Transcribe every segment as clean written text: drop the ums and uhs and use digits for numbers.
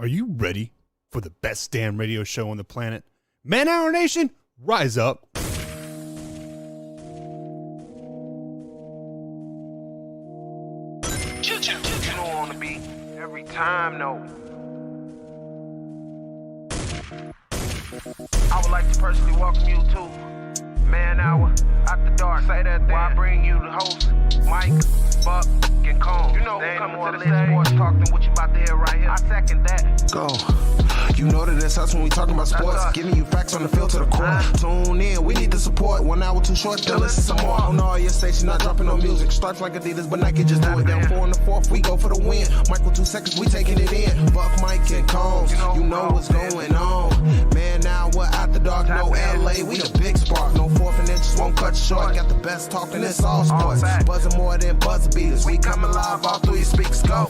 Are you ready for the best damn radio show on the planet? Man Hour Nation, rise up. You know on the beat every time, no. I would like to personally welcome you to Man Hour After Dark. Say that while I bring you the host, Mike, Buck, and Cone. You know who coming to the stage. Sports talk than what you about to hear right here. I second that. Go. You know that it's us when we talking about sports. Giving you facts on the field to the court. Tune in, we need the support. 1 hour too short, then listen some more. On all your stations, not dropping no music. Starts like Adidas, but Nike just do it. Down 4 in the 4th, we go for the win. Michael 2 seconds, we taking it in. Buck, Mike, and Combs, you know what's going on. Man, now we're After Dark, no LA, we the big spark. No 4th and inches won't cut you short. Got the best talking, it's all sports. Buzzing more than buzzer beaters. We coming live, all 3 speaks go.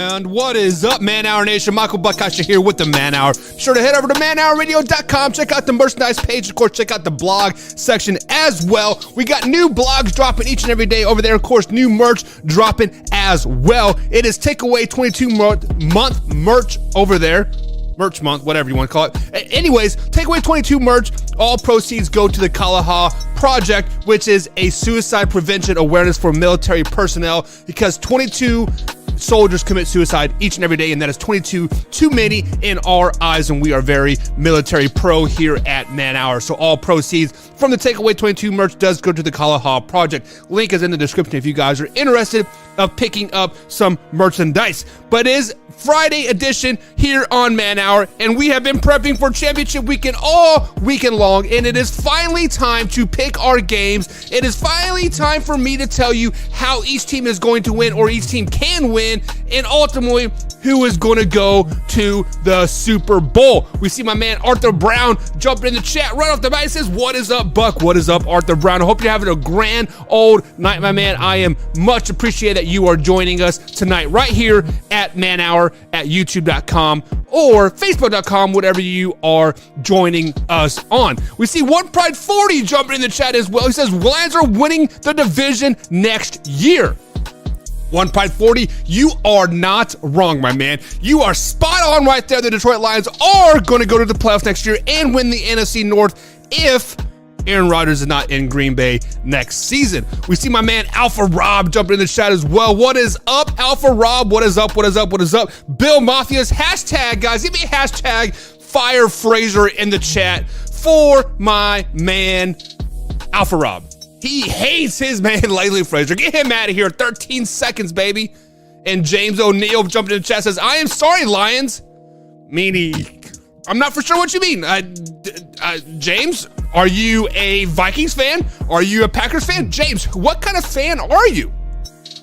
And what is up, Man Hour Nation? Michael Buckasha here with the Man Hour. Be sure to head over to manhourradio.com. Check out the merchandise page. Of course, check out the blog section as well. We got new blogs dropping each and every day over there. Of course, new merch dropping as well. It is Takeaway 22 month merch over there. Merch month, whatever you want to call it. Anyways, Takeaway 22 merch. All proceeds go to the Kalaha Project, which is a suicide prevention awareness for military personnel, because 22 soldiers commit suicide each and every day, and that is 22 too many in our eyes, and we are very military pro here at Man Hour. So all proceeds from the Takeaway 22 merch does go to the Kalaha Project. Link is in the description if you guys are interested of picking up some merchandise. But it is Friday edition here on Man Hour, and we have been prepping for championship weekend all weekend long, and it is finally time to pick our games. It is finally time for me to tell you how each team is going to win, or each team can win, and ultimately who is going to go to the Super Bowl. We see my man Arthur Brown jumping in the chat right off the bat. He says, what is up, Buck? What is up, Arthur Brown? I hope you're having a grand old night, my man. I am much appreciated that you are joining us tonight right here at Man Hour at youtube.com or facebook.com, whatever you are joining us on. We see One Pride 40 jumping in the chat as well. He says, Lions are winning the division next year. One Pride 40, you are not wrong, my man. You are spot on right there. The Detroit Lions are going to go to the playoffs next year and win the NFC North if Aaron Rodgers is not in Green Bay next season. We see my man Alpha Rob jumping in the chat as well. What is up, Alpha Rob? What is up? What is up? What is up? Bill Mafia's hashtag, guys. Give me a hashtag Fire Fraser in the chat for my man Alpha Rob. He hates his man Lately Frazier. Get him out of here. 13 seconds, baby. And James O'Neill jumping in the chat says, I am sorry, Lions. Meaning, I'm not for sure what you mean. James, are you a Vikings fan? Are you a Packers fan? James, what kind of fan are you?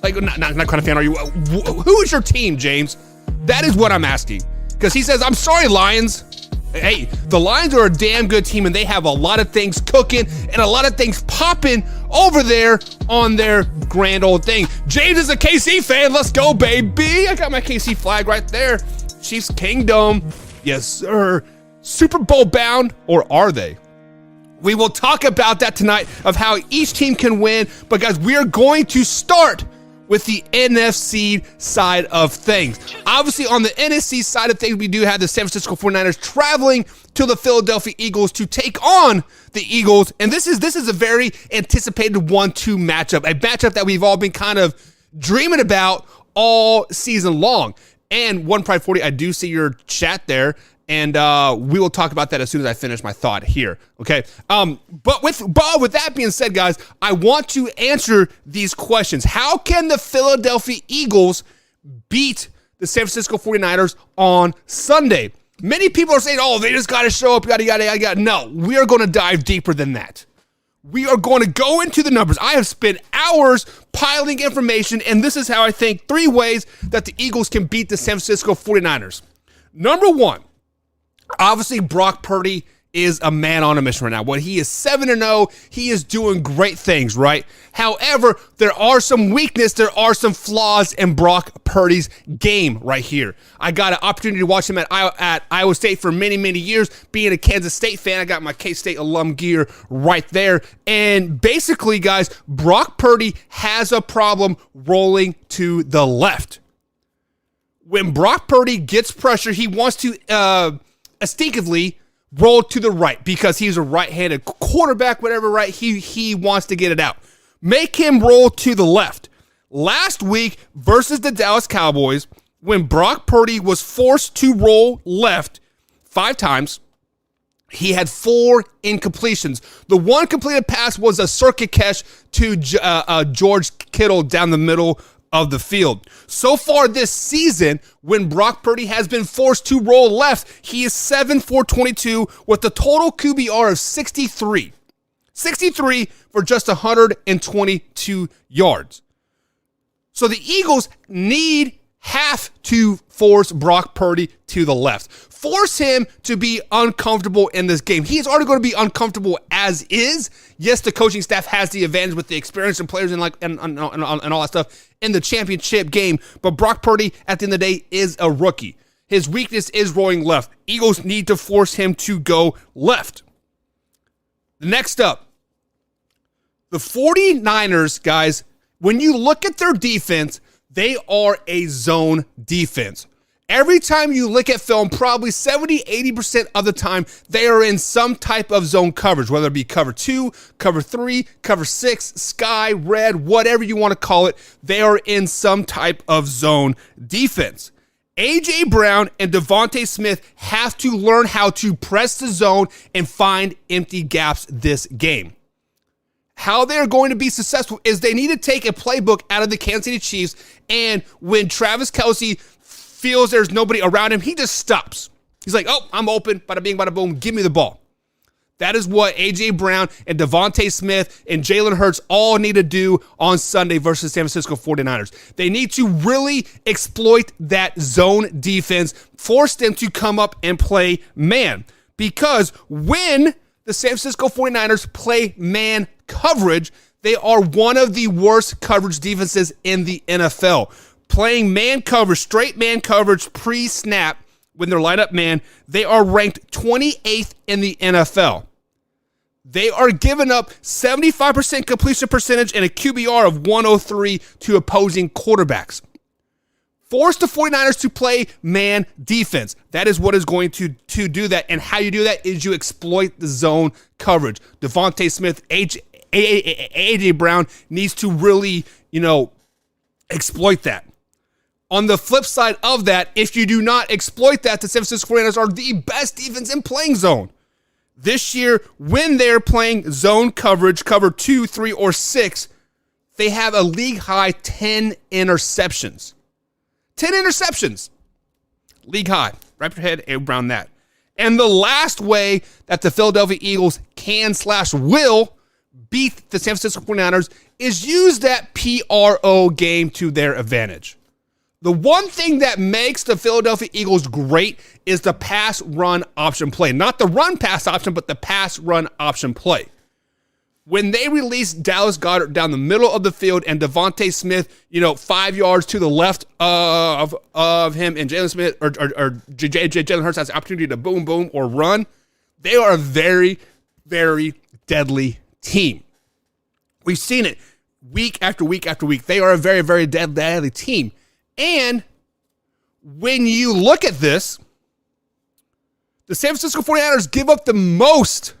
Like, not kind of fan are you? Who is your team, James? That is what I'm asking. Because he says, I'm sorry, Lions. Hey, the Lions are a damn good team, and they have a lot of things cooking and a lot of things popping over there on their grand old thing. James is a KC fan. Let's go, baby. I got my KC flag right there. Chiefs Kingdom. Yes, sir. Super Bowl bound, or are they? We will talk about that tonight, of how each team can win. But, guys, we are going to start with the NFC side of things. Obviously, on the NFC side of things, we do have the San Francisco 49ers traveling to the Philadelphia Eagles to take on the Eagles. And this is a very anticipated 1-2 matchup, a matchup that we've all been kind of dreaming about all season long. And One Pride 40, I do see your chat there. And we will talk about that as soon as I finish my thought here, okay? But with that being said, guys, I want to answer these questions. How can the Philadelphia Eagles beat the San Francisco 49ers on Sunday? Many people are saying, oh, they just got to show up, yada, yada, yada. No, we are going to dive deeper than that. We are going to go into the numbers. I have spent hours piling information, and this is how I think 3 ways that the Eagles can beat the San Francisco 49ers. Number 1. Obviously, Brock Purdy is a man on a mission right now. When he is 7-0, he is doing great things, right? However, there are some weakness, there are some flaws in Brock Purdy's game right here. I got an opportunity to watch him at Iowa State for many, many years. Being a Kansas State fan, I got my K-State alum gear right there. And basically, guys, Brock Purdy has a problem rolling to the left. When Brock Purdy gets pressure, he wants to instinctively roll to the right because he's a right-handed quarterback, whatever, right? He wants to get it out. Make him roll to the left. Last week versus the Dallas Cowboys, when Brock Purdy was forced to roll left 5 times, he had 4 incompletions. The one completed pass was a circuit catch to George Kittle down the middle of the field. So far this season, when Brock Purdy has been forced to roll left, he is 7 for 22 with a total QBR of 63. 63 for just 122 yards. So the Eagles have to force Brock Purdy to the left. Force him to be uncomfortable in this game. He's already going to be uncomfortable as is. Yes, the coaching staff has the advantage with the experience and players and all that stuff in the championship game. But Brock Purdy, at the end of the day, is a rookie. His weakness is rolling left. Eagles need to force him to go left. Next up, the 49ers, guys, when you look at their defense, they are a zone defense. Every time you look at film, probably 70-80% of the time, they are in some type of zone coverage, whether it be cover 2, cover 3, cover 6, sky, red, whatever you want to call it. They are in some type of zone defense. A.J. Brown and Devontae Smith have to learn how to press the zone and find empty gaps this game. How they're going to be successful is they need to take a playbook out of the Kansas City Chiefs, and when Travis Kelce feels there's nobody around him, he just stops. He's like, oh, I'm open, bada bing, bada boom, give me the ball. That is what A.J. Brown and Devontae Smith and Jalen Hurts all need to do on Sunday versus San Francisco 49ers. They need to really exploit that zone defense, force them to come up and play man. Because when the San Francisco 49ers play man coverage, they are one of the worst coverage defenses in the NFL. Playing man coverage, straight man coverage pre-snap when they're lined up man, they are ranked 28th in the NFL. They are giving up 75% completion percentage and a QBR of 103 to opposing quarterbacks. Force the 49ers to play man defense. That is what is going to do that. And how you do that is you exploit the zone coverage. Devontae Smith, A.J. Brown needs to really, exploit that. On the flip side of that, if you do not exploit that, the San Francisco 49ers are the best defense in playing zone. This year, when they're playing zone coverage, cover 2, 3, or 6, they have a league-high 10 interceptions. 10 interceptions. League high. Wrap your head around that. And the last way that the Philadelphia Eagles can/will beat the San Francisco 49ers is use that PRO game to their advantage. The one thing that makes the Philadelphia Eagles great is the pass-run option play. Not the run-pass option, but the pass-run option play. When they release Dallas Goedert down the middle of the field and Devontae Smith, 5 yards to the left of him, and Jalen Smith or Jalen Hurts has the opportunity to boom, boom, or run, they are a very, very deadly team. We've seen it week after week after week. They are a very, very deadly team. And when you look at this, the San Francisco 49ers give up the most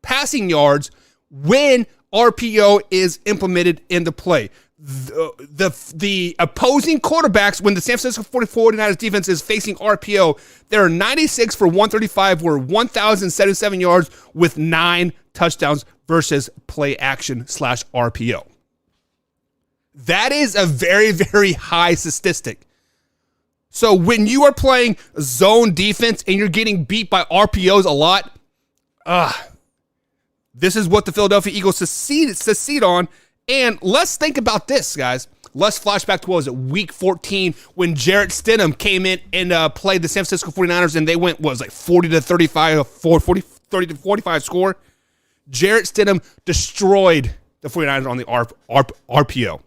passing yards when RPO is implemented into play. The opposing quarterbacks, when the San Francisco 49ers defense is facing RPO, they're 96 for 135 or 1,077 yards with 9 touchdowns versus play action /RPO. That is a very, very high statistic. So when you are playing zone defense and you're getting beat by RPOs a lot, this is what the Philadelphia Eagles succeed on. And let's think about this, guys. Let's flash back to, week 14 when Jarrett Stidham came in and played the San Francisco 49ers and they went, 40-35, 30-45 score? Jarrett Stidham destroyed the 49ers on the RPO.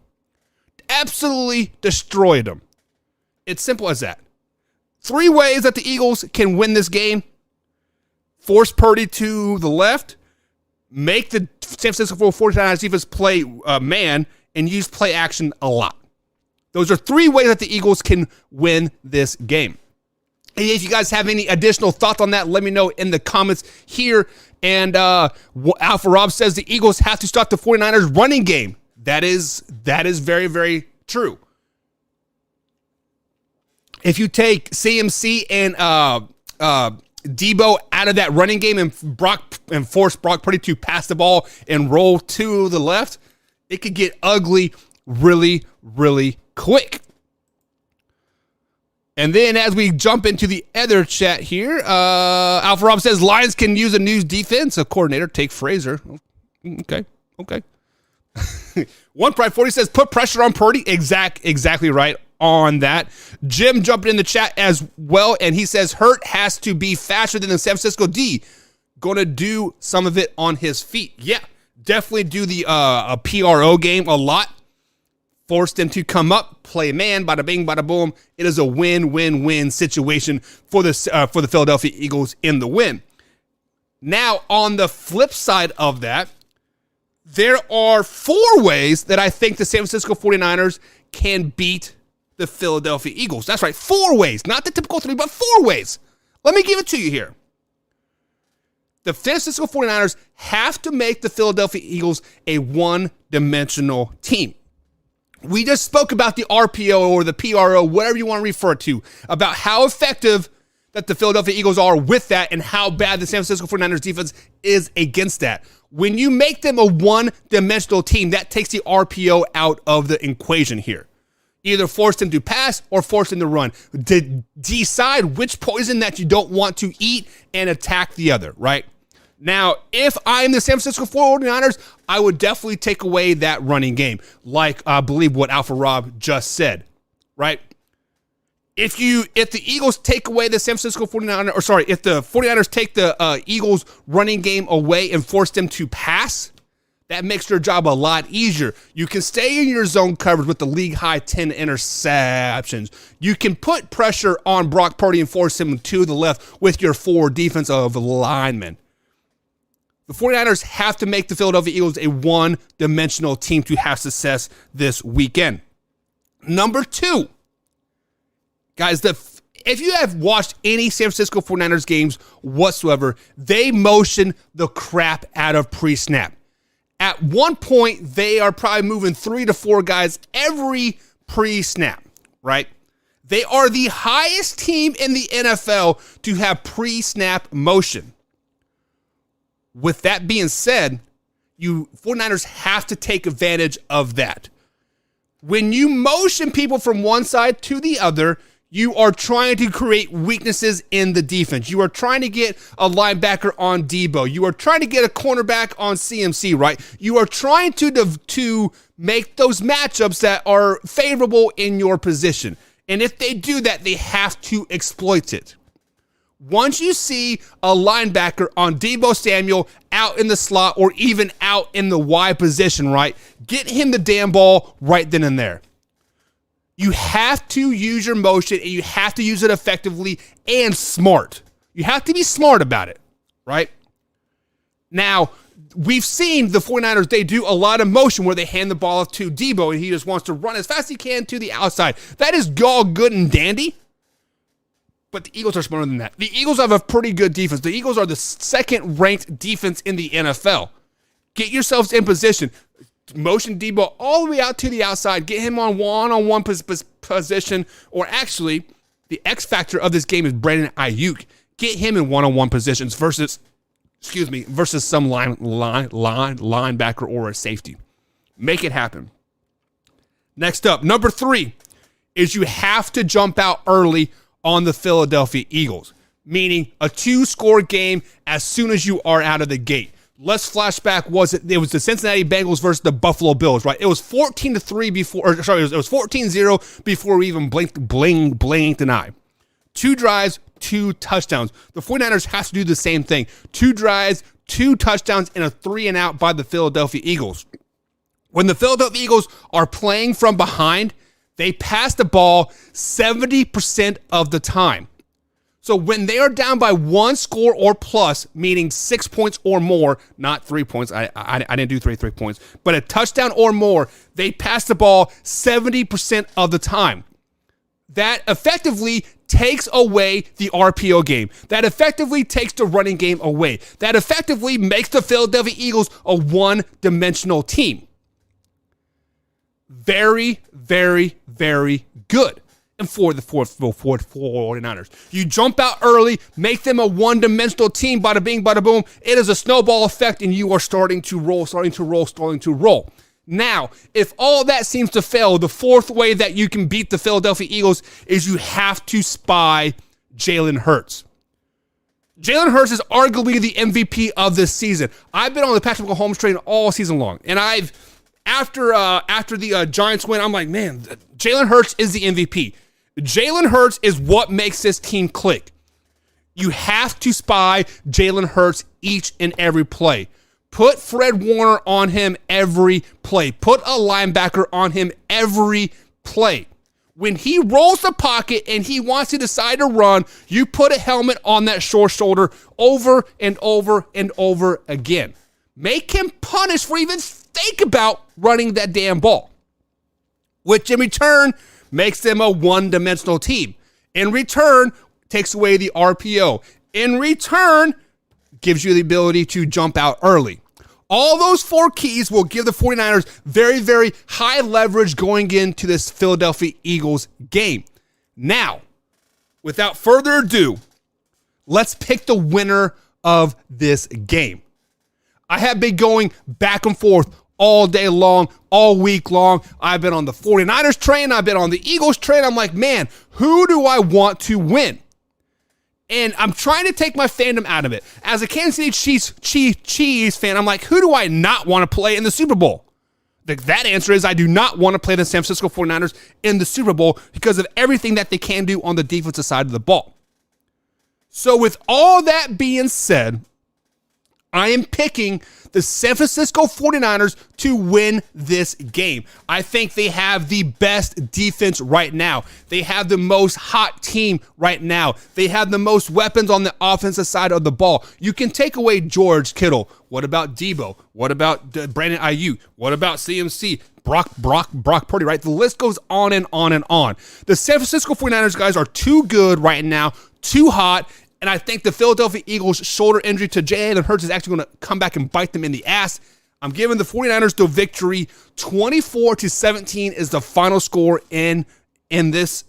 Absolutely destroyed them. It's simple as that. 3 ways that the Eagles can win this game. Force Purdy to the left. Make the San Francisco 49ers defense play man and use play action a lot. Those are 3 ways that the Eagles can win this game. And if you guys have any additional thoughts on that, let me know in the comments here. And Alpha Rob says the Eagles have to stop the 49ers running game. That is very, very true. If you take CMC and Debo out of that running game and force Brock Purdy to pass the ball and roll to the left, it could get ugly really, really quick. And then as we jump into the other chat here, Alpha Rob says Lions can use a new defensive coordinator. Take Fraser. Okay. One Pride 40 says put pressure on Purdy. Exactly right on that. Jim jumped in the chat as well, and he says Hurt has to be faster than the San Francisco D. Going to do some of it on his feet. Yeah, definitely do the a PRO game a lot. Force them to come up, play man, bada bing, bada boom. It is a win-win-win situation for the Philadelphia Eagles in the win. Now, on the flip side of that, there are 4 ways that I think the San Francisco 49ers can beat the Philadelphia Eagles. That's right, 4 ways. Not the typical 3, but 4 ways. Let me give it to you here. The San Francisco 49ers have to make the Philadelphia Eagles a one-dimensional team. We just spoke about the RPO or the PRO, whatever you want to refer to, about how effective that the Philadelphia Eagles are with that and how bad the San Francisco 49ers defense is against that. When you make them a one-dimensional team, that takes the RPO out of the equation here. Either force them to pass or force them to run. Decide which poison that you don't want to eat and attack the other, right? Now, if I'm the San Francisco 49ers, I would definitely take away that running game, like I believe what Alpha Rob just said, right? If the Eagles take away the San Francisco 49ers, or sorry, if the 49ers take the Eagles running game away and force them to pass, that makes their job a lot easier. You can stay in your zone coverage with the league-high 10 interceptions. You can put pressure on Brock Purdy and force him to the left with your 4 defensive linemen. The 49ers have to make the Philadelphia Eagles a one-dimensional team to have success this weekend. Number 2, guys, if you have watched any San Francisco 49ers games whatsoever, they motion the crap out of pre-snap. At one point, they are probably moving 3 to 4 guys every pre-snap, right? They are the highest team in the NFL to have pre-snap motion. With that being said, you 49ers have to take advantage of that. When you motion people from one side to the other, you are trying to create weaknesses in the defense. You are trying to get a linebacker on Debo. You are trying to get a cornerback on CMC, right? You are trying to make those matchups that are favorable in your position. And if they do that, they have to exploit it. Once you see a linebacker on Debo Samuel out in the slot or even out in the Y position, right, get him the damn ball right then and there. You have to use your motion, and you have to use it effectively and smart. You have to be smart about it, right? Now, we've seen the 49ers, they do a lot of motion where they hand the ball off to Debo, and he just wants to run as fast as he can to the outside. That is all good and dandy, but the Eagles are smarter than that. The Eagles have a pretty good defense. The Eagles are the second-ranked defense in the NFL. Get yourselves in position. Motion Debo all the way out to the outside. Get him on one-on-one position. Or actually, the X factor of this game is Brandon Ayuk. Get him in one-on-one positions versus some linebacker or a safety. Make it happen. Next up, number 3 is you have to jump out early on the Philadelphia Eagles, meaning a 2-score game as soon as you are out of the gate. Let's flashback. It was the Cincinnati Bengals versus the Buffalo Bills, right? It was 14-3 before, it was 14-0 before we even blinked an eye. 2 drives, 2 touchdowns. The 49ers have to do the same thing. 2 drives, 2 touchdowns, and a 3-and-out by the Philadelphia Eagles. When the Philadelphia Eagles are playing from behind, they pass the ball 70% of the time. So when they are down by 1 score or plus, meaning 6 points or more, not 3 points, I didn't do 3 points, but a touchdown or more, they pass the ball 70% of the time. That effectively takes away the RPO game. That effectively takes the running game away. That effectively makes the Philadelphia Eagles a one-dimensional team. Very, very, very good. And for the 49ers, you jump out early, make them a one-dimensional team, bada bing, bada boom. It is a snowball effect, and you are starting to roll. Now, if all that seems to fail, the fourth way that you can beat the Philadelphia Eagles is you have to spy Jalen Hurts. Jalen Hurts is arguably the MVP of this season. I've been on the Patrick Mahomes train all season long, and after the Giants win, I'm like, man, Jalen Hurts is the MVP. Jalen Hurts is what makes this team click. You have to spy Jalen Hurts each and every play. Put Fred Warner on him every play. Put a linebacker on him every play. When he rolls the pocket and he wants to decide to run, you put a helmet on that short shoulder over and over and over again. Make him punish for even think about running that damn ball, which in return makes them a one-dimensional team. In return, takes away the RPO. In return, gives you the ability to jump out early. All those 4 keys will give the 49ers very, very high leverage going into this Philadelphia Eagles game. Now, without further ado, let's pick the winner of this game. I have been going back and forth all day long, all week long. I've been on the 49ers train. I've been on the Eagles train. I'm like, man, who do I want to win? And I'm trying to take my fandom out of it. As a Kansas City Chiefs fan, I'm like, who do I not want to play in the Super Bowl? That answer is I do not want to play the San Francisco 49ers in the Super Bowl because of everything that they can do on the defensive side of the ball. So with all that being said, I am picking the San Francisco 49ers to win this game. I think they have the best defense right now. They have the most hot team right now. They have the most weapons on the offensive side of the ball. You can take away George Kittle. What about Debo? What about Brandon Ayuk? What about CMC? Brock Purdy, right? The list goes on and on and on. The San Francisco 49ers guys are too good right now, too hot. And I think the Philadelphia Eagles' shoulder injury to Jalen Hurts is actually going to come back and bite them in the ass. I'm giving the 49ers the victory. 24-17 is the final score in this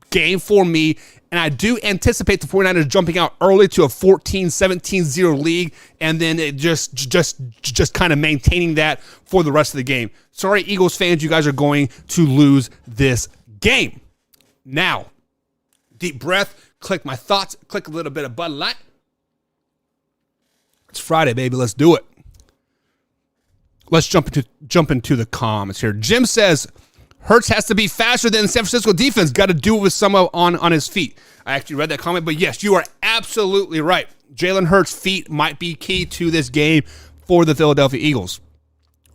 game for me. And I do anticipate the 49ers jumping out early to a 14-17-0 lead, and then it just kind of maintaining that for the rest of the game. Sorry, Eagles fans, you guys are going to lose this game. Now, deep breath. Click my thoughts, click a little bit of Bud Light. It's Friday, baby. Let's do it. Let's jump into the comments here. Jim says, Hurts has to be faster than the San Francisco defense. Got to do it with someone on his feet. I actually read that comment, but yes, you are absolutely right. Jalen Hurts' feet might be key to this game for the Philadelphia Eagles.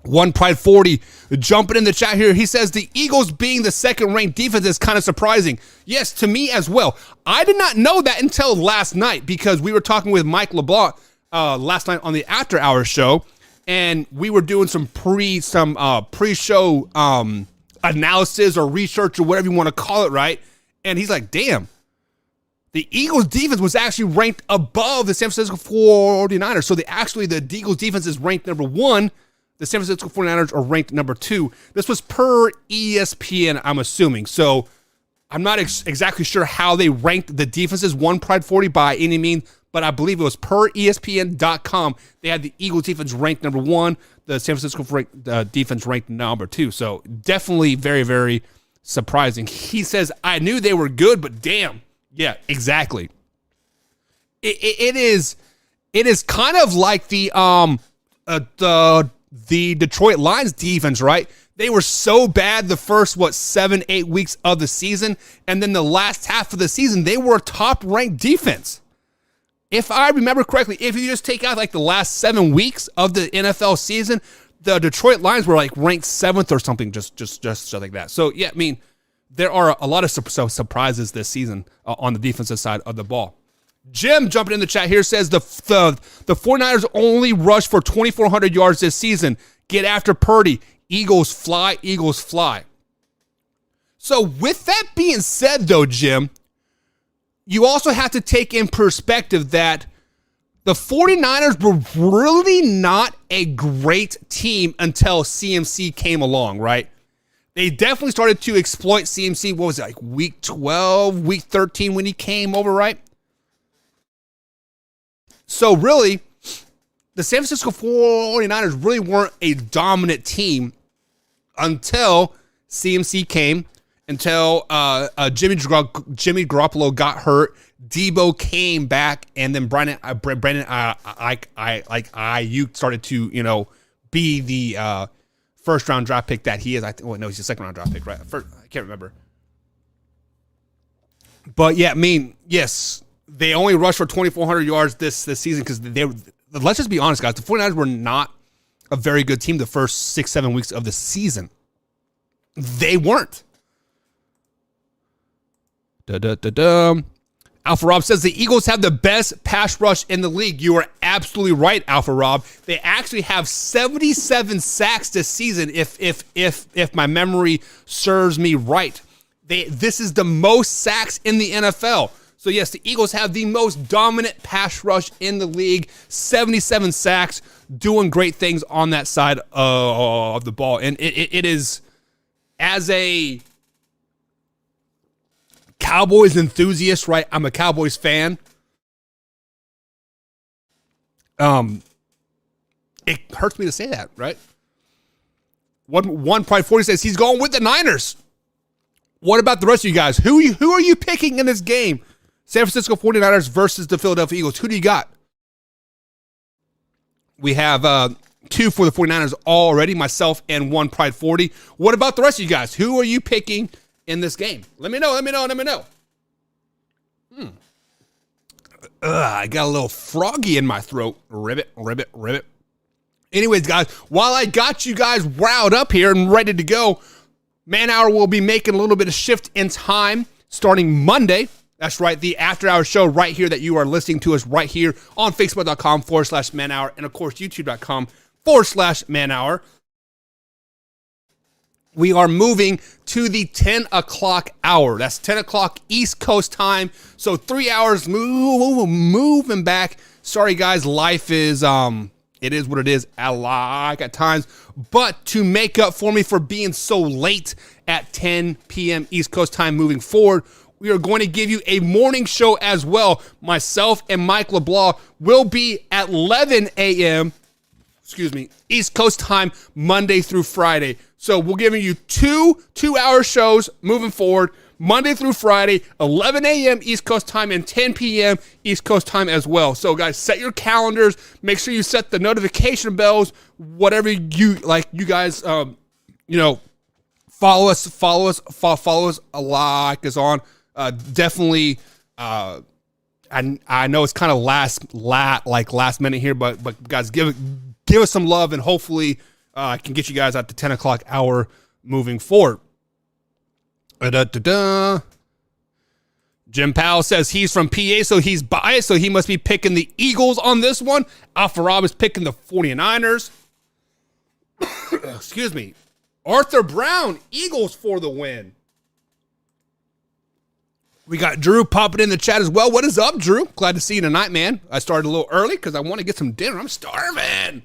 One Pride 40 jumping in the chat here. He says the Eagles being the second-ranked defense is kind of surprising. Yes, to me as well. I did not know that until last night because we were talking with Mike LeBlanc last night on the After Hours show, and we were doing some pre-show analysis or research or whatever you want to call it, right? And he's like, damn, the Eagles defense was actually ranked above the San Francisco 49ers. So the Eagles defense is ranked number 1. The San Francisco 49ers are ranked number 2. This was per ESPN, I'm assuming. So I'm not exactly sure how they ranked the defenses, One Pride 40 by any means, but I believe it was per ESPN.com. They had the Eagles defense ranked number 1, the San Francisco defense ranked number 2. So definitely very, very surprising. He says, I knew they were good, but damn. Yeah, exactly. It is kind of like the Detroit Lions defense, right? They were so bad the first, 7-8 weeks of the season, and then the last half of the season, they were a top-ranked defense. If I remember correctly, if you just take out like the last 7 weeks of the NFL season, the Detroit Lions were like ranked 7th or something, just like that. So, yeah, I mean, there are a lot of surprises this season on the defensive side of the ball. Jim jumping in the chat here says the 49ers only rushed for 2,400 yards this season. Get after Purdy. Eagles fly, Eagles fly. So with that being said, though, Jim, you also have to take in perspective that the 49ers were really not a great team until CMC came along, right? They definitely started to exploit CMC, what was it, like week 12, week 13 when he came over, right? So really, the San Francisco 49ers really weren't a dominant team until CMC came, until Jimmy Garoppolo got hurt, Debo came back, and then Brandon Ayuk started to, be the first round draft pick that he is. He's a second round draft pick, right? I can't remember. But yeah, yes, they only rushed for 2,400 yards this season because let's just be honest, guys. The 49ers were not a very good team the first 6-7 weeks of the season. They weren't. Alpha Rob says the Eagles have the best pass rush in the league. You are absolutely right, Alpha Rob. They actually have 77 sacks this season, if my memory serves me right. This is the most sacks in the NFL. So yes, the Eagles have the most dominant pass rush in the league. 77 sacks, doing great things on that side of the ball. And it is, as a Cowboys enthusiast, right? I'm a Cowboys fan. It hurts me to say that, right? One Pride 40 says he's going with the Niners. What about the rest of you guys? Who are you picking in this game? San Francisco 49ers versus the Philadelphia Eagles. Who do you got? We have 2 for the 49ers already, myself and one Pride 40. What about the rest of you guys? Who are you picking in this game? Let me know. I got a little froggy in my throat. Ribbit. Anyways, guys, while I got you guys riled up here and ready to go, Man Hour will be making a little bit of shift in time starting Monday. That's right, the After Hours show right here that you are listening to us right here on Facebook.com/Man Hour and, of course, YouTube.com/Man Hour. We are moving to the 10 o'clock hour. That's 10 o'clock East Coast time. So 3 hours moving back. Sorry, guys. Life is, it is what it is at times. But to make up for me for being so late at 10 p.m. East Coast time moving forward, we are going to give you a morning show as well. Myself and Mike LeBlanc will be at 11 a.m. East Coast time, Monday through Friday. So we're giving you two 2-hour shows moving forward, Monday through Friday, 11 a.m. East Coast time and 10 p.m. East Coast time as well. So guys, set your calendars. Make sure you set the notification bells, whatever you like. You guys, follow us, like us on. Definitely. I know it's kind of last minute here, but guys, give us some love, and hopefully I can get you guys at the 10 o'clock hour moving forward. Jim Powell says he's from PA, so he's biased, so he must be picking the Eagles on this one. Alpha Rob is picking the 49ers. Excuse me. Arthur Brown, Eagles for the win. We got Drew popping in the chat as well. What is up, Drew? Glad to see you tonight, man. I started a little early because I want to get some dinner. I'm starving.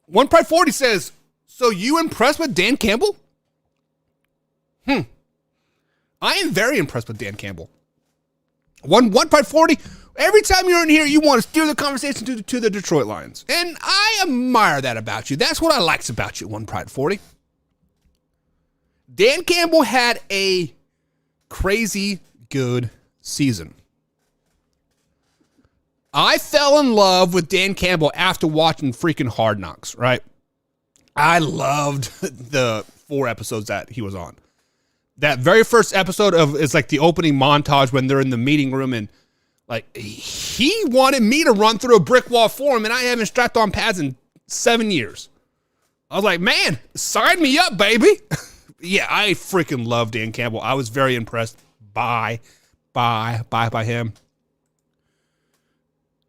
One Pride 40 says, so you impressed with Dan Campbell? I am very impressed with Dan Campbell. One Pride 40, every time you're in here, you want to steer the conversation to the Detroit Lions. And I admire that about you. That's what I likes about you, One Pride 40. Dan Campbell had a crazy good season. I fell in love with Dan Campbell after watching freaking Hard Knocks, right? I loved the 4 episodes that he was on. That very first episode is like the opening montage when they're in the meeting room, and like he wanted me to run through a brick wall for him, and I haven't strapped on pads in 7 years. I was like, man, sign me up, baby. Yeah, I freaking love Dan Campbell. I was very impressed by him.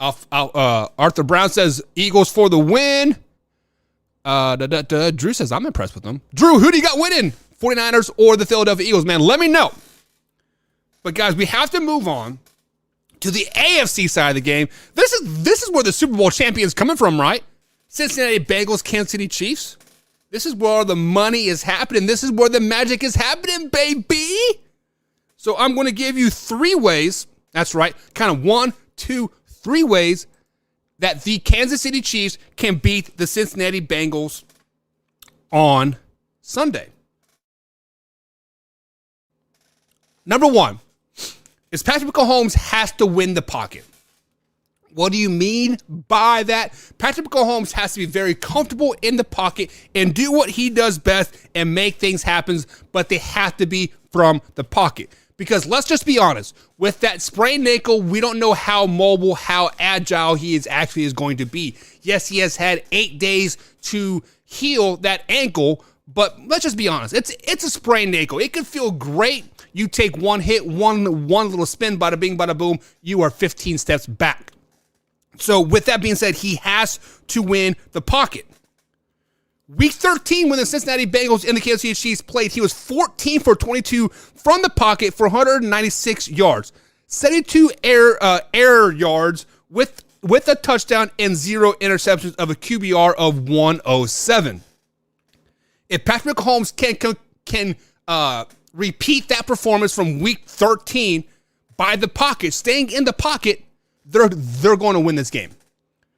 Arthur Brown says Eagles for the win. Drew says I'm impressed with them. Drew, who do you got winning? 49ers or the Philadelphia Eagles, man? Let me know. But guys, we have to move on to the AFC side of the game. This is where the Super Bowl champion's coming from, right? Cincinnati Bengals, Kansas City Chiefs. This is where the money is happening. This is where the magic is happening, baby. So I'm going to give you 3 ways. That's right. Kind of 1, 2, 3 ways that the Kansas City Chiefs can beat the Cincinnati Bengals on Sunday. Number 1 is Patrick Mahomes has to win the pocket. What do you mean by that? Patrick Mahomes has to be very comfortable in the pocket and do what he does best and make things happen, but they have to be from the pocket. Because let's just be honest, with that sprained ankle, we don't know how mobile, how agile he is going to be. Yes, he has had 8 days to heal that ankle, but let's just be honest, it's a sprained ankle. It can feel great. You take one hit, one little spin, bada bing, bada boom, you are 15 steps back. So with that being said, he has to win the pocket. Week 13, when the Cincinnati Bengals and the Kansas City Chiefs played, he was 14 for 22 from the pocket for 196 yards, 72 air yards with a touchdown and 0 interceptions of a QBR of 107. If Patrick Mahomes can repeat that performance from week 13 by the pocket, staying in the pocket, they're going to win this game.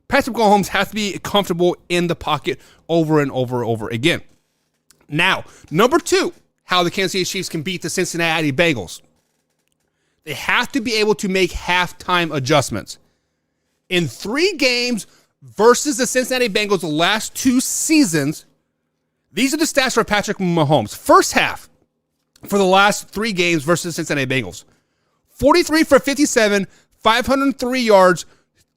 Patrick Mahomes has to be comfortable in the pocket over and over again. Now, number 2, how the Kansas City Chiefs can beat the Cincinnati Bengals. They have to be able to make halftime adjustments. In 3 games versus the Cincinnati Bengals the last 2 seasons, these are the stats for Patrick Mahomes. First half for the last 3 games versus the Cincinnati Bengals. 43 for 57, 503 yards,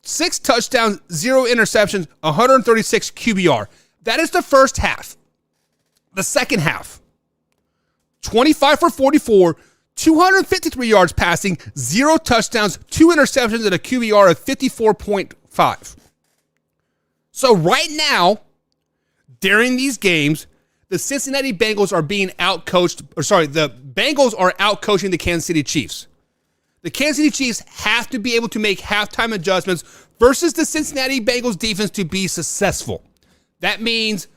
6 touchdowns, 0 interceptions, 136 QBR. That is the first half. The second half, 25 for 44, 253 yards passing, 0 touchdowns, 2 interceptions, and a QBR of 54.5. So right now, during these games, the Cincinnati Bengals are being the Bengals are out-coaching the Kansas City Chiefs. The Kansas City Chiefs have to be able to make halftime adjustments versus the Cincinnati Bengals defense to be successful. That means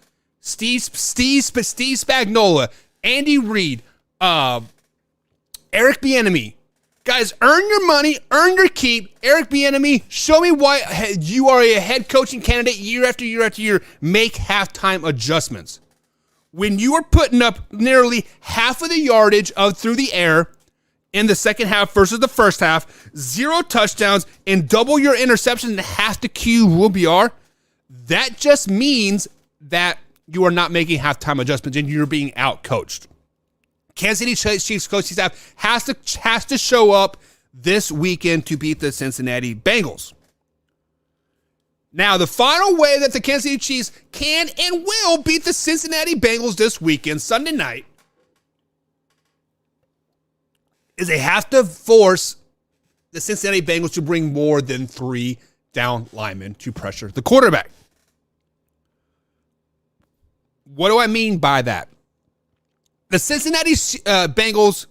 Steve Spagnuolo, Andy Reid, Eric Bieniemy. Guys, earn your money, earn your keep. Eric Bieniemy, show me why you are a head coaching candidate year after year after year. Make halftime adjustments. When you are putting up nearly half of the yardage through the air in the second half versus the first half, 0 touchdowns, and double your interception and half the QBR, that just means that you are not making halftime adjustments and you're being out-coached. Kansas City Chiefs coaching staff has to show up this weekend to beat the Cincinnati Bengals. Now, the final way that the Kansas City Chiefs can and will beat the Cincinnati Bengals this weekend, Sunday night, is they have to force the Cincinnati Bengals to bring more than 3 down linemen to pressure the quarterback. What do I mean by that? The Cincinnati Bengals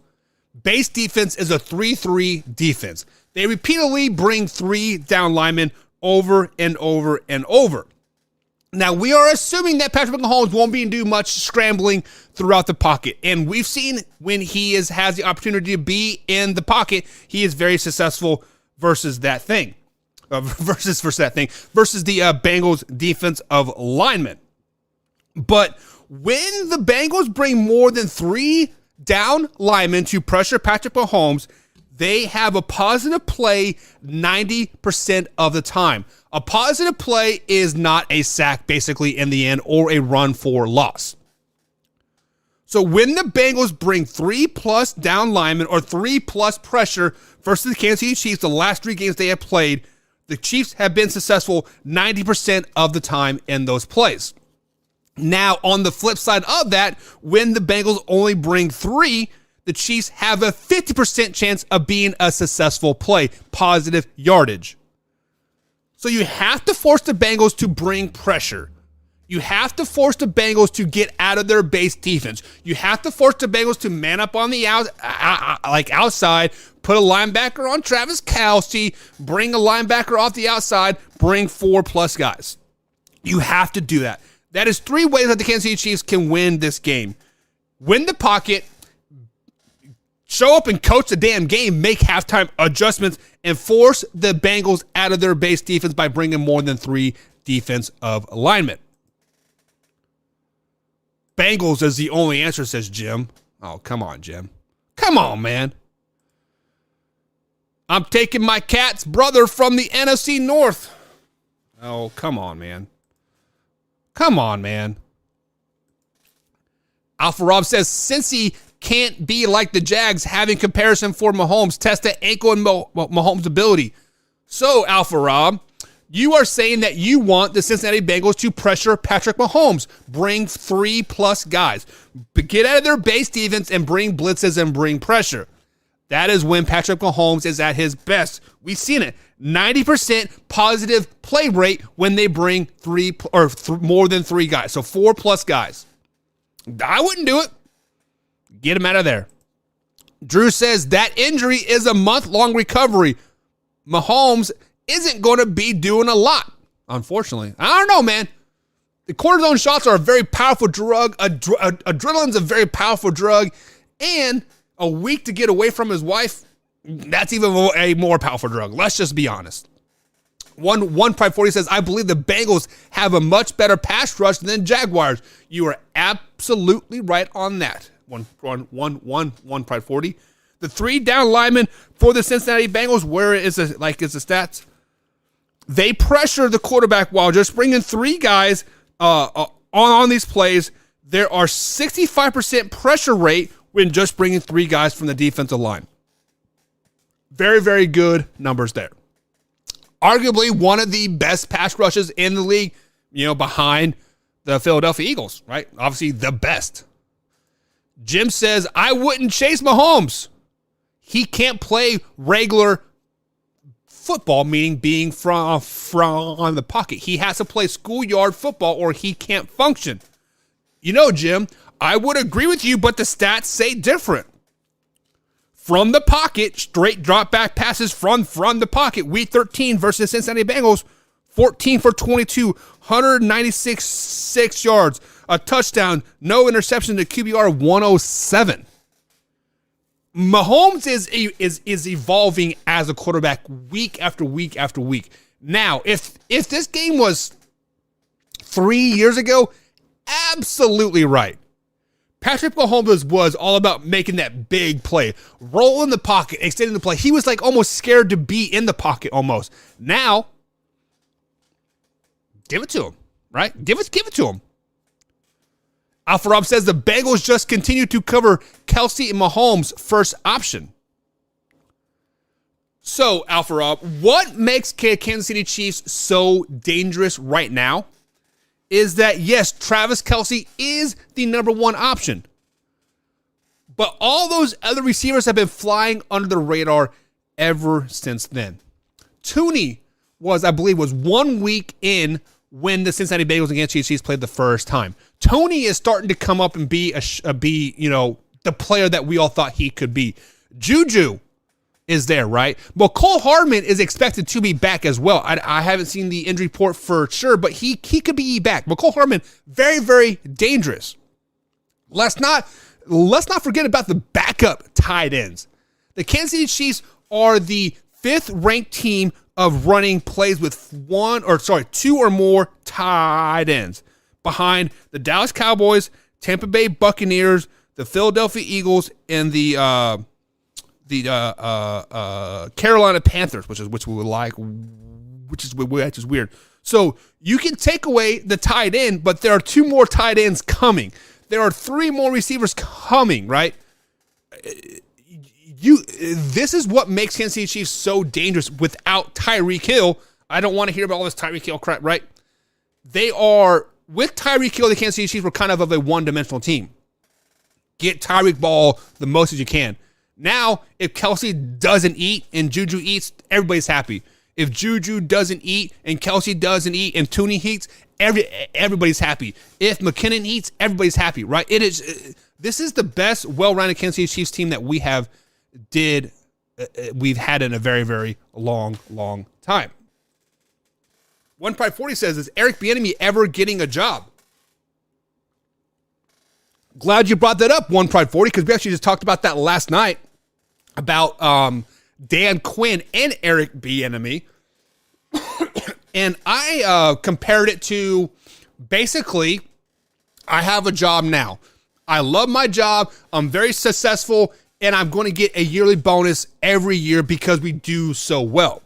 base defense is a 3-3 defense. They repeatedly bring 3 down linemen over and over and over. Now, we are assuming that Patrick Mahomes won't be doing much scrambling throughout the pocket. And we've seen when he has the opportunity to be in the pocket, he is very successful versus the Bengals defense of linemen. But when the Bengals bring more than 3 down linemen to pressure Patrick Mahomes, they have a positive play 90% of the time. A positive play is not a sack, basically, in the end, or a run for loss. So when the Bengals bring 3+ down linemen or 3+ pressure versus the Kansas City Chiefs, the last 3 games they have played, the Chiefs have been successful 90% of the time in those plays. Now, on the flip side of that, when the Bengals only bring 3, the Chiefs have a 50% chance of being a successful play, positive yardage. So you have to force the Bengals to bring pressure. You have to force the Bengals to get out of their base defense. You have to force the Bengals to man up on the outside, put a linebacker on Travis Kelce, bring a linebacker off the outside, bring 4+ guys. You have to do that. That is 3 ways that the Kansas City Chiefs can win this game. Win the pocket, show up and coach the damn game, make halftime adjustments, and force the Bengals out of their base defense by bringing more than 3 defensive linemen. Bengals is the only answer, says Jim. Oh, come on, Jim. Come on, man. I'm taking my cat's brother from the NFC North. Oh, come on, man. Come on, man. Alpha Rob says, Cincy can't be like the Jags having comparison for Mahomes. Test the ankle and Mahomes' ability. So, Alpha Rob, you are saying that you want the Cincinnati Bengals to pressure Patrick Mahomes. Bring 3+ guys. Get out of their base defense and bring blitzes and bring pressure. That is when Patrick Mahomes is at his best. We've seen it. 90% positive play rate when they bring more than 3 guys. So 4+ guys. I wouldn't do it. Get him out of there. Drew says that injury is a month-long recovery. Mahomes isn't going to be doing a lot, unfortunately. I don't know, man. The cortisone shots are a very powerful drug. Adrenaline's a very powerful drug. And a week to get away from his wife, that's even a more powerful drug. Let's just be honest. One Pride 40 says, I believe the Bengals have a much better pass rush than Jaguars. You are absolutely right on that. One Pride 40. The 3 down linemen for the Cincinnati Bengals, where is the stats? They pressure the quarterback while just bringing 3 guys on these plays. There are 65% pressure rate when just bringing 3 guys from the defensive line. Very, very good numbers there. Arguably one of the best pass rushes in the league, behind the Philadelphia Eagles, right? Obviously the best. Jim says, I wouldn't chase Mahomes. He can't play regular football, meaning being from the pocket. He has to play schoolyard football or he can't function. Jim, I would agree with you, but the stats say different. From the pocket, straight drop back passes from the pocket. Week 13 versus Cincinnati Bengals, 14 for 22, 196 yards, a touchdown, no interception to QBR 107. Mahomes is evolving as a quarterback week after week after week. Now, if this game was 3 years ago, absolutely right. Patrick Mahomes was all about making that big play, roll in the pocket, extending the play. He was like almost scared to be in the pocket almost. Now, give it to him, right? Give it to him. Alpha Rob says the Bengals just continue to cover Kelce and Mahomes' first option. So, Alpha Rob, what makes Kansas City Chiefs so dangerous right now is that, yes, Travis Kelce is the number 1 option. But all those other receivers have been flying under the radar ever since then. Tooney was 1 week in when the Cincinnati Bengals against Chiefs played the first time. Toney is starting to come up and be the player that we all thought he could be. Juju is there, right? Well, Cole Hardman is expected to be back as well. I haven't seen the injury report for sure, but he could be back. But Cole Hardman, very, very dangerous. Let's not forget about the backup tight ends. The Kansas City Chiefs are the 5th ranked team of running plays with 2 or more tight ends, behind the Dallas Cowboys, Tampa Bay Buccaneers, the Philadelphia Eagles, and the Carolina Panthers, which is weird. So you can take away the tight end, but there are 2 more tight ends coming. There are 3 more receivers coming, right? This is what makes Kansas City Chiefs so dangerous without Tyreek Hill. I don't want to hear about all this Tyreek Hill crap, right? They are with Tyreek Hill, the Kansas City Chiefs were kind of a one-dimensional team. Get Tyreek ball the most as you can. Now, if Kelsey doesn't eat and Juju eats, everybody's happy. If Juju doesn't eat and Kelsey doesn't eat and Tooney eats, everybody's happy. If McKinnon eats, everybody's happy, right? This is the best, well-rounded Kansas City Chiefs team that we've had in a very, very long, long time. One Pride 40 says, is Eric Bieniemy ever getting a job? Glad you brought that up, One Pride 40, because we actually just talked about that last night about Dan Quinn and Eric Bieniemy. And I compared it to basically, I have a job now. I love my job. I'm very successful, and I'm going to get a yearly bonus every year because we do so well.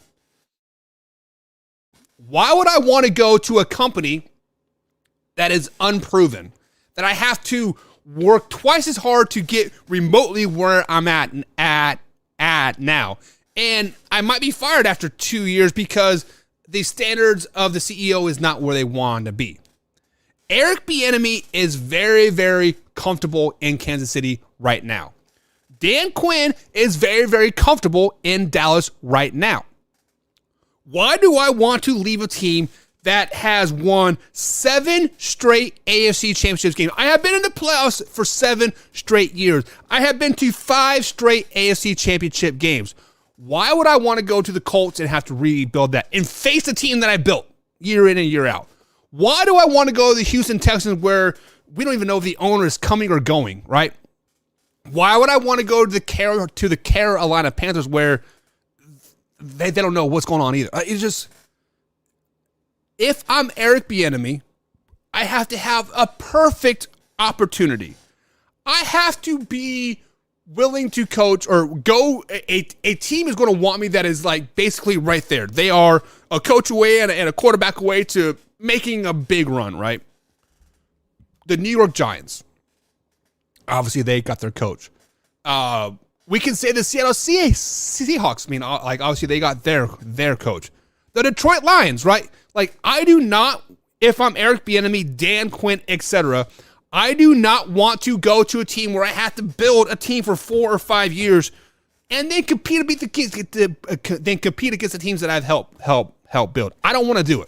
Why would I want to go to a company that is unproven, that I have to work twice as hard to get remotely where I'm at now? And I might be fired after 2 years because the standards of the CEO is not where they want to be. Eric Bieniemy is very, very comfortable in Kansas City right now. Dan Quinn is very, very comfortable in Dallas right now. Why do I want to leave a team that has won 7 straight AFC Championships games? I have been in the playoffs for 7 straight years. I have been to 5 straight AFC Championship games. Why would I want to go to the Colts and have to rebuild that and face a team that I built year in and year out? Why do I want to go to the Houston Texans where we don't even know if the owner is coming or going, right? Why would I want to go to the Carolina Panthers where they don't know what's going on either? It's just, if I'm Eric Bieniemy, I have to have a perfect opportunity. I have to be willing to coach or go. A team is going to want me that is like basically right there. They are a coach away and a quarterback away to making a big run, right? The New York Giants. Obviously, they got their coach. We can say the Seattle Seahawks. I mean, like obviously they got their coach. The Detroit Lions, right? Like I do not, if I'm Eric Bieniemy, Dan Quinn, etc., I do not want to go to a team where I have to build a team for 4 or 5 years and then compete against the teams that I've helped build. I don't want to do it.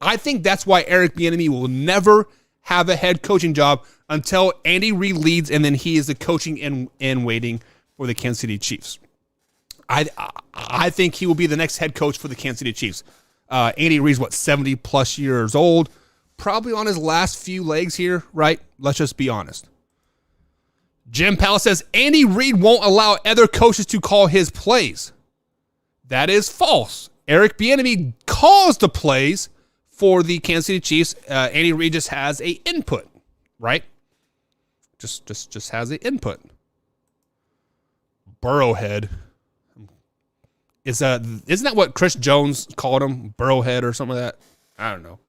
I think that's why Eric Bieniemy will never have a head coaching job until Andy Reid leads, and then he is the coaching and waiting for the Kansas City Chiefs. I think he will be the next head coach for the Kansas City Chiefs. Andy Reid's 70 plus years old, probably on his last few legs here, right? Let's just be honest. Jim Powell says Andy Reid won't allow other coaches to call his plays. That is false. Eric Bieniemy calls the plays for the Kansas City Chiefs. Andy Reid just has a input, right? Just has an input. Burrowhead. Isn't that what Chris Jones called him? Burrowhead or something like that? I don't know.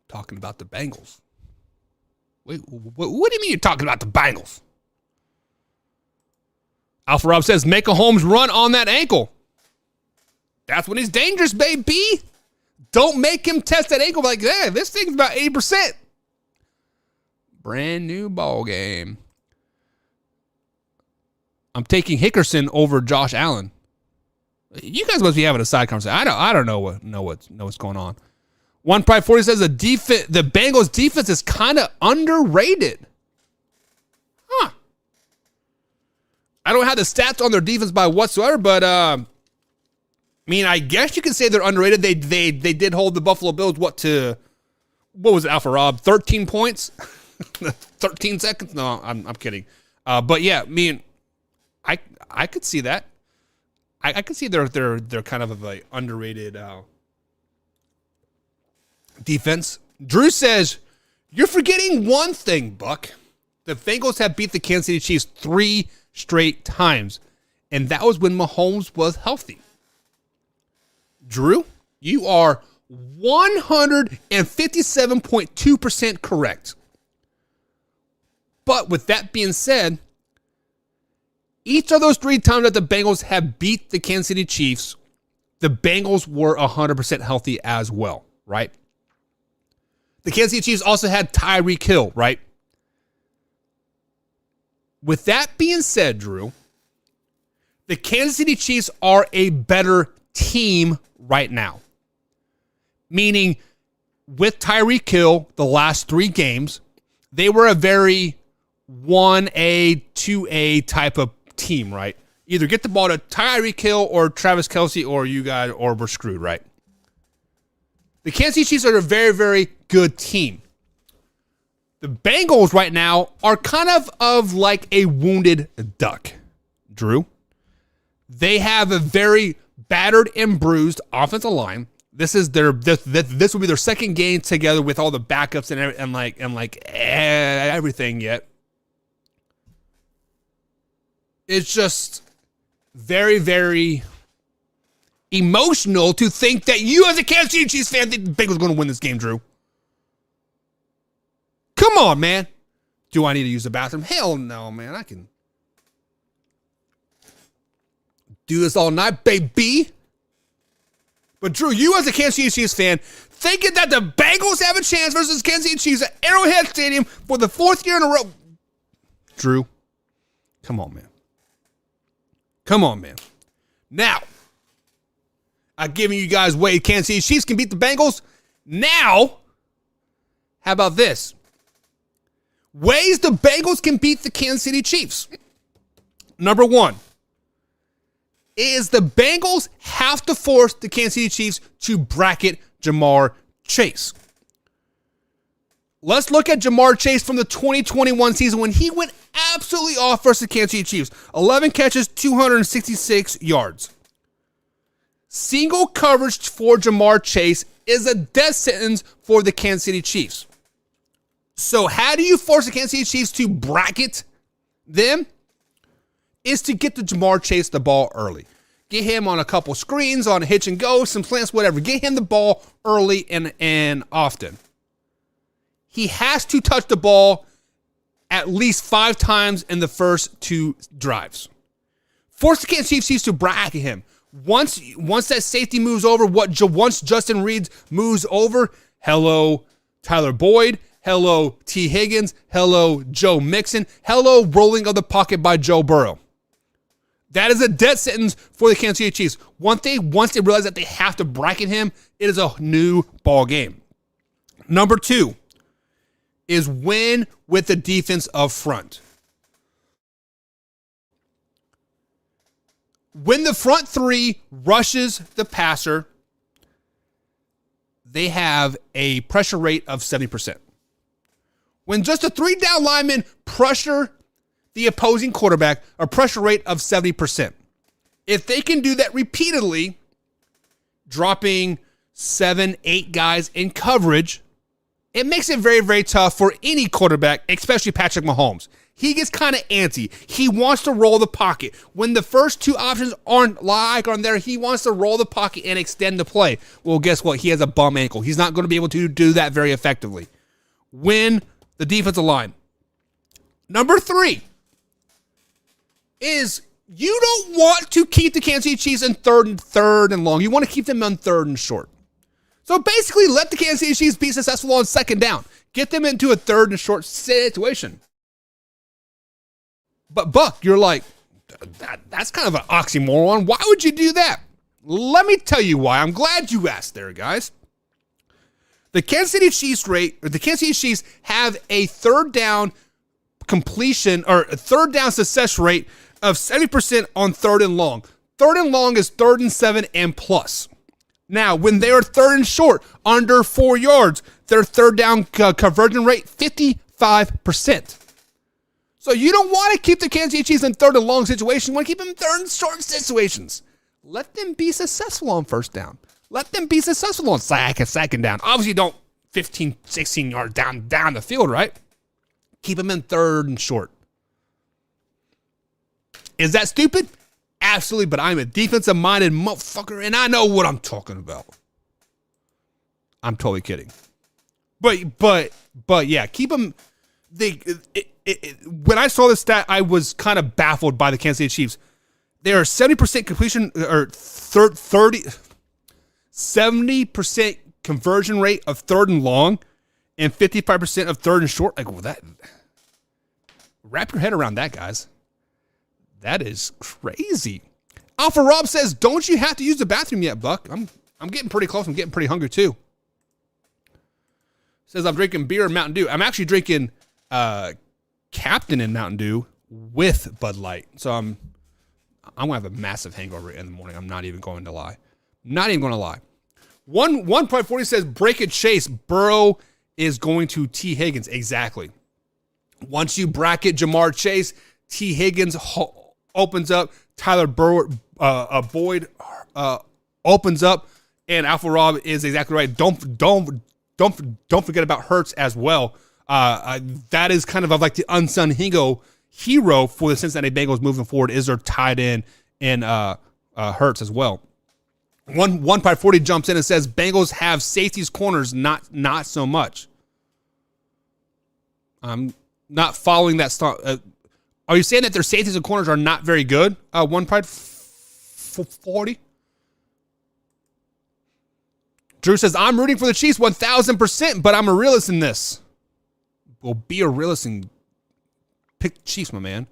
Talking about the Bengals. Wait, what do you mean you're talking about the Bengals? Alpha Rob says, make a Holmes run on that ankle. That's when he's dangerous, baby. Don't make him test that ankle like, yeah, this thing's about 80%. Brand new ball game. I'm taking Hickerson over Josh Allen. You guys must be having a side conversation. I don't know what's going on. One Pride 40 says the Bengals defense is kind of underrated. Huh. I don't have the stats on their defense by whatsoever, but I mean, I guess you can say they're underrated. They did hold the Buffalo Bills what was it, Alpha Rob? 13 points? 13 seconds? No, I'm kidding. But yeah, I mean, I could see that. I could see they're kind of a underrated defense. Drew says, you're forgetting one thing, Buck. The Bengals have beat the Kansas City Chiefs 3 straight times, and that was when Mahomes was healthy. Drew, you are 157.2% correct. But with that being said, each of those 3 times that the Bengals have beat the Kansas City Chiefs the Bengals were 100% healthy as well, right? The Kansas City Chiefs also had Tyreek Hill, right? With that being said, Drew, the Kansas City Chiefs are a better team right now. Meaning, with Tyreek Hill, the last 3 games, they were a very 1A, 2A type of team, right? Either get the ball to Tyreek Hill or Travis Kelce, or we're screwed, right? The Kansas City Chiefs are a very, very good team. The Bengals right now are kind of like a wounded duck, Drew. They have a very battered and bruised offensive line. This will be their second game together with all the backups and everything yet. It's just very, very emotional to think that you as a Kansas City Chiefs fan think the Bengals are going to win this game, Drew. Come on, man. Do I need to use the bathroom? Hell no, man. I can do this all night, baby. But Drew, you as a Kansas City Chiefs fan, thinking that the Bengals have a chance versus Kansas City Chiefs at Arrowhead Stadium for the 4th year in a row. Drew, come on, man. Come on, man. Now, I've given you guys ways Kansas City Chiefs can beat the Bengals. Now, how about this? Ways the Bengals can beat the Kansas City Chiefs. Number 1 is the Bengals have to force the Kansas City Chiefs to bracket Ja'Marr Chase. Let's look at Ja'Marr Chase from the 2021 season when he went absolutely off versus the Kansas City Chiefs. 11 catches, 266 yards. Single coverage for Ja'Marr Chase is a death sentence for the Kansas City Chiefs. So how do you force the Kansas City Chiefs to bracket them? Is to get the Ja'Marr Chase the ball early. Get him on a couple screens, on a hitch and go, some slants, whatever. Get him the ball early and often. He has to touch the ball at least 5 times in the first 2 drives. Force the Kansas City Chiefs to bracket him. Once that safety moves over, once Justin Reed moves over, hello Tyler Boyd, hello T. Higgins, hello Joe Mixon, hello rolling of the pocket by Joe Burrow. That is a death sentence for the Kansas City Chiefs. Once they realize that they have to bracket him, it is a new ball game. Number 2 is win with the defense up front. When the front 3 rushes the passer, they have a pressure rate of 70%. When just a 3 down lineman pressure the opposing quarterback, a pressure rate of 70%. If they can do that repeatedly, dropping 7, 8 guys in coverage, it makes it very, very tough for any quarterback, especially Patrick Mahomes. He gets kind of antsy. He wants to roll the pocket. When the first 2 options aren't on there, he wants to roll the pocket and extend the play. Well, guess what? He has a bum ankle. He's not going to be able to do that very effectively. Win the defensive line. Number 3 is you don't want to keep the Kansas City Chiefs in third and long. You want to keep them on 3rd and short. So basically, let the Kansas City Chiefs be successful on 2nd down. Get them into a 3rd and short situation. But Buck, you're like, that's kind of an oxymoron. Why would you do that? Let me tell you why. I'm glad you asked there, guys. The Kansas City Chiefs have a 3rd down completion or a 3rd down success rate of 70% on 3rd and long. 3rd and long is 3rd and 7 and plus. Now, when they are 3rd and short, under 4 yards, their 3rd down conversion rate, 55%. So you don't want to keep the Kansas City Chiefs in 3rd and long situations. You want to keep them in 3rd and short situations. Let them be successful on 1st down. Let them be successful on 2nd down. Obviously, don't 15, 16 yards down the field, right? Keep them in 3rd and short. Is that stupid? Absolutely, but I'm a defensive-minded motherfucker, and I know what I'm talking about. I'm totally kidding. But yeah, keep them. When I saw this stat, I was kind of baffled by the Kansas City Chiefs. They are 70% completion, or 30. 70% conversion rate of 3rd and long and 55% of 3rd and short. Like, well, that, wrap your head around that, guys. That is crazy. Alpha Rob says, don't you have to use the bathroom yet, Buck? I'm getting pretty close. I'm getting pretty hungry too. Says I'm drinking beer and Mountain Dew. I'm actually drinking Captain and Mountain Dew with Bud Light. So I'm gonna have a massive hangover in the morning. I'm not even going to lie. Not even going to lie. 1.40 says break it Chase. Burrow is going to T. Higgins. Exactly. Once you bracket Jamar Chase, T. Higgins opens up. Tyler Boyd opens up, and Alpha Rob is exactly right. Don't forget about Hurts as well. That is kind of like the unsung hero for the Cincinnati Bengals moving forward. Is their tight end and Hurts as well. 1.40 jumps in and says Bengals have safeties corners, not so much. I'm not following that start. Are you saying that their safeties and corners are not very good? 1.40. Drew says, I'm rooting for the Chiefs 1,000%, but I'm a realist in this. Well, be a realist and pick the Chiefs, my man.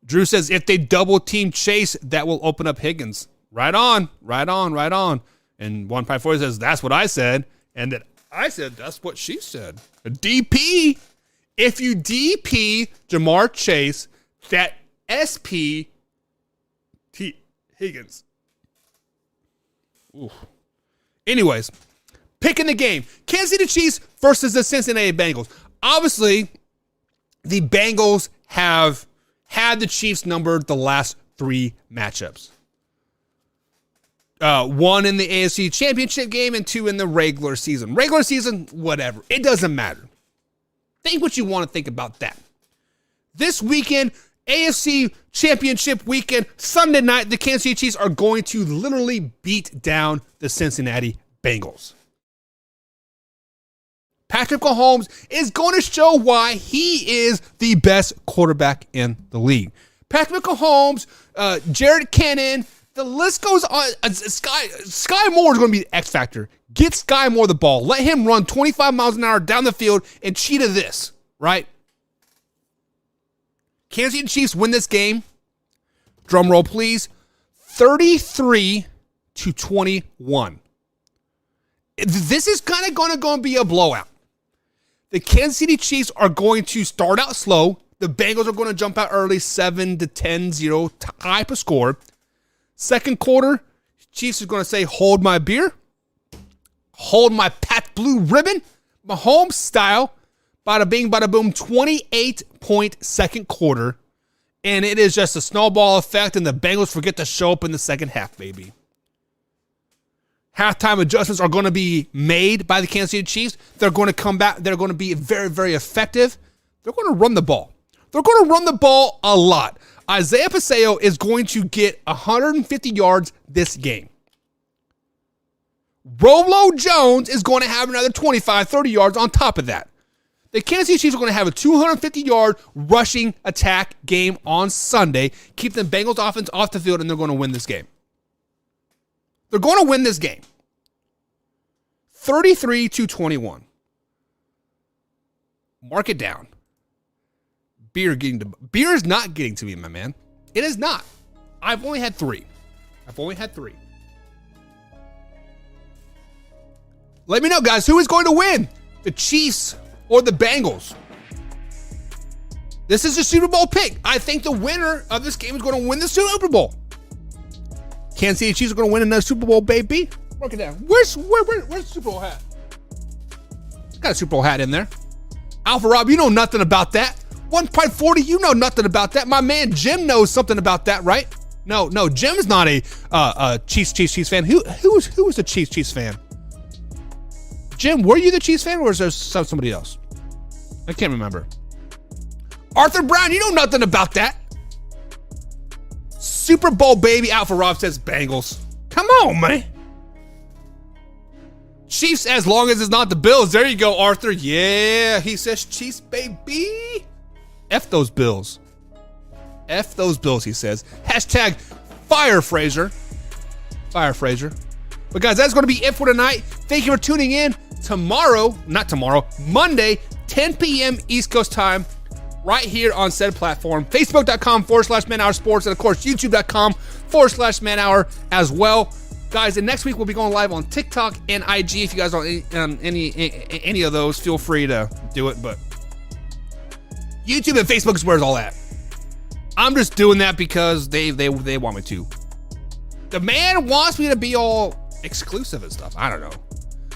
Drew says, if they double team Chase, that will open up Higgins. Right on. And 1.40 says, that's what I said. And that I said, that's what she said. A DP. If you DP Jamar Chase, that SP T. Higgins. Ooh. Anyways, picking the game. Kansas City Chiefs versus the Cincinnati Bengals. Obviously, the Bengals have had the Chiefs numbered the last 3 matchups. 1 in the AFC Championship game and 2 in the regular season. Regular season, whatever. It doesn't matter. Think what you want to think about that. This weekend, AFC Championship weekend, Sunday night, the Kansas City Chiefs are going to literally beat down the Cincinnati Bengals. Patrick Mahomes is going to show why he is the best quarterback in the league. Patrick Mahomes, Jared Cannon, the list goes on. Sky Moore is going to be the X factor. Get Sky Moore the ball. Let him run 25 miles an hour down the field and cheat at this, right? Kansas City Chiefs win this game. Drum roll, please. 33-21. This is kind of going to be a blowout. The Kansas City Chiefs are going to start out slow. The Bengals are going to jump out early, 7-10-0 type of score. Second quarter, Chiefs are going to say, hold my beer. Hold my Pat Blue ribbon. Mahomes style. Bada bing, bada boom. 28-point second quarter. And it is just a snowball effect, and the Bengals forget to show up in the second half, baby. Halftime adjustments are going to be made by the Kansas City Chiefs. They're going to come back. They're going to be very, very effective. They're going to run the ball. They're going to run the ball a lot. Isaiah Paseo is going to get 150 yards this game. Rolo Jones is going to have another 25, 30 yards on top of that. The Kansas City Chiefs are going to have a 250-yard rushing attack game on Sunday. Keep the Bengals offense off the field, and they're going to win this game. They're going to win this game. 33-21. Mark it down. Beer is not getting to me, my man. It is not. I've only had 3. Let me know, guys, who is going to win? The Chiefs or the Bengals? This is a Super Bowl pick. I think the winner of this game is going to win the Super Bowl. Kansas City Chiefs are going to win another Super Bowl, baby. Mark it down. Where's the Super Bowl hat? Got a Super Bowl hat in there. Alpha Rob, you know nothing about that. 1.40, you know nothing about that. My man Jim knows something about that, right? No, Jim's not a Chiefs fan. Who was the Chiefs fan? Jim, were you the Chiefs fan, or is there somebody else? I can't remember. Arthur Brown, you know nothing about that. Super Bowl baby. Alpha Rob says Bengals. Come on, man. Chiefs, as long as it's not the Bills. There you go, Arthur. Yeah, he says Chiefs, baby. F those Bills. F those Bills, he says. Hashtag Fire Fraser. But But guys, that's going to be it for tonight. Thank you for tuning in. Monday, 10 p.m. East Coast time, right here on said platform, facebook.com/manhoursports, and of course, youtube.com/manhour as well. Guys, and next week we'll be going live on TikTok and IG. If you guys are on any of those, feel free to do it. But YouTube and Facebook is where it's all at. I'm just doing that because they want me to. The man wants me to be all exclusive and stuff. I don't know.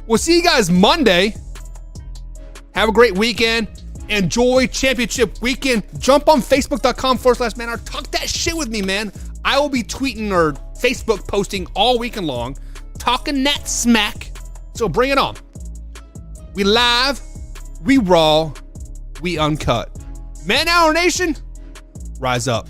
We'll see you guys Monday. Have a great weekend. Enjoy championship weekend. Jump on facebook.com/manhour. Talk that shit with me, man. I will be tweeting or Facebook posting all weekend long, talking that smack. So bring it on. We live, we raw, we uncut. Man Hour Nation, rise up.